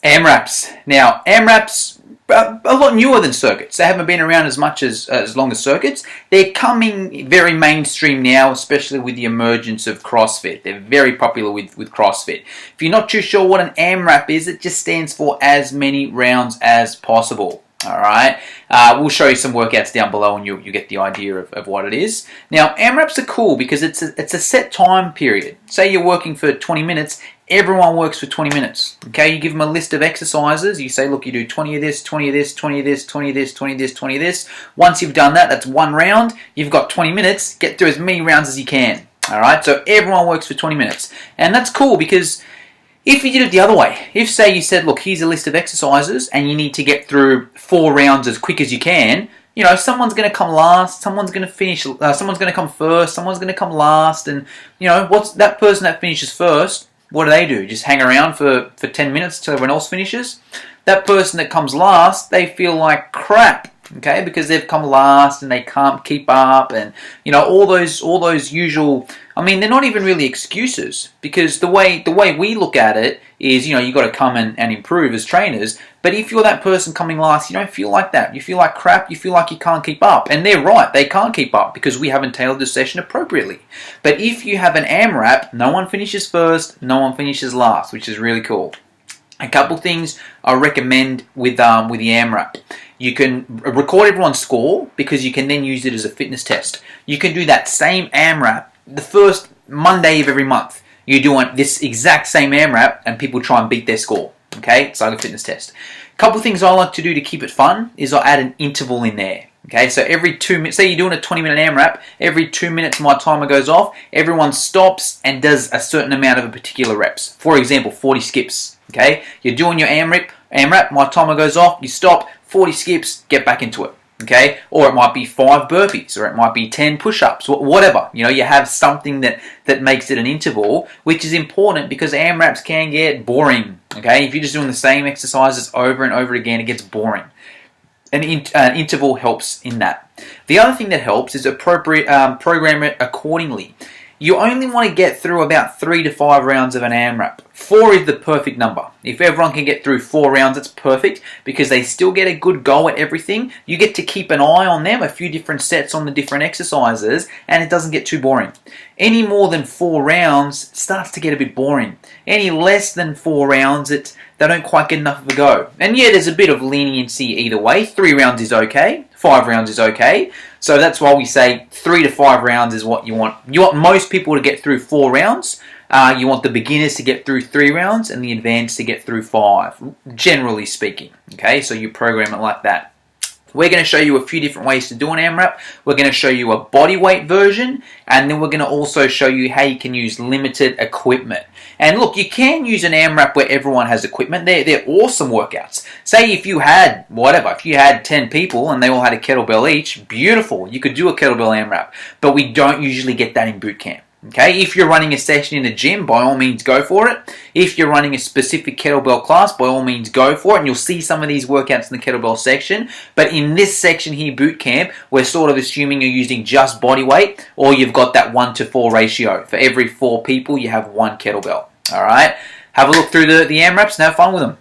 Amraps. Now, Amraps a lot newer than circuits. They haven't been around as long as circuits. They're coming very mainstream now, especially with the emergence of CrossFit. They're very popular with CrossFit. If you're not too sure what an Amrap is, it just stands for as many rounds as possible. Alright, we'll show you some workouts down below and you get the idea of what it is. Now, Amraps are cool because it's a set time period. Say you're working for 20 minutes, everyone works for 20 minutes. Okay, you give them a list of exercises, you say, look, you do 20 of this, 20 of this, 20 of this, 20 of this, 20 of this, 20 of this. Once you've done that, that's one round, you've got 20 minutes, get through as many rounds as you can. Alright, so everyone works for 20 minutes. And that's cool because if you did it the other way, if say you said, look, here's a list of exercises and you need to get through 4 rounds as quick as you can, you know, someone's going to come last, someone's going to finish, someone's going to come first, someone's going to come last, and, you know, what's that person that finishes first, what do? Just hang around for 10 minutes until everyone else finishes? That person that comes last, they feel like crap. Okay, because they've come last and they can't keep up, and you know all those usual. I mean, they're not even really excuses because the way we look at it is, you know, you got to come and improve as trainers. But if you're that person coming last, you don't feel like that. You feel like crap. You feel like you can't keep up, and they're right. They can't keep up because we haven't tailored the session appropriately. But if you have an Amrap, no one finishes first, no one finishes last, which is really cool. A couple things I recommend with the Amrap. You can record everyone's score because you can then use it as a fitness test. You can do that same Amrap the first Monday of every month. You're doing this exact same Amrap and people try and beat their score. Okay, it's like a fitness test. A couple things I like to do to keep it fun is I add an interval in there. Okay, so every 2 minutes, say you're doing a 20-minute Amrap, every 2 minutes my timer goes off, everyone stops and does a certain amount of a particular reps. For example, 40 skips. Okay, you're doing your Amrap, my timer goes off, you stop, 40 skips, get back into it. Okay, or it might be 5 burpees, or it might be 10 push-ups, whatever. You know, you have something that makes it an interval, which is important because Amraps can get boring. Okay, if you're just doing the same exercises over and over again, it gets boring. An interval helps in that. The other thing that helps is program it accordingly. You only want to get through about 3 to 5 rounds of an Amrap. 4 is the perfect number. If everyone can get through 4 rounds, it's perfect because they still get a good go at everything. You get to keep an eye on them, a few different sets on the different exercises, and it doesn't get too boring. Any more than 4 rounds starts to get a bit boring. Any less than 4 rounds, they don't quite get enough of a go. And yeah, there's a bit of leniency either way. 3 rounds is okay. 5 rounds is okay. So that's why we say 3 to 5 rounds is what you want. You want most people to get through 4 rounds. You want the beginners to get through 3 rounds and the advanced to get through 5, generally speaking. Okay, so you program it like that. We're going to show you a few different ways to do an Amrap. We're going to show you a body weight version, and then we're going to also show you how you can use limited equipment. And look, you can use an Amrap where everyone has equipment. They're awesome workouts. Say if you had, if you had 10 people and they all had a kettlebell each, beautiful. You could do a kettlebell Amrap, but we don't usually get that in boot camp. Okay, if you're running a session in a gym, by all means go for it. If you're running a specific kettlebell class, by all means go for it. And you'll see some of these workouts in the kettlebell section. But in this section here, boot camp, we're sort of assuming you're using just body weight, or you've got that 1-to-4 ratio. For every 4 people, you have 1 kettlebell. All right, have a look through the Amraps and have fun with them.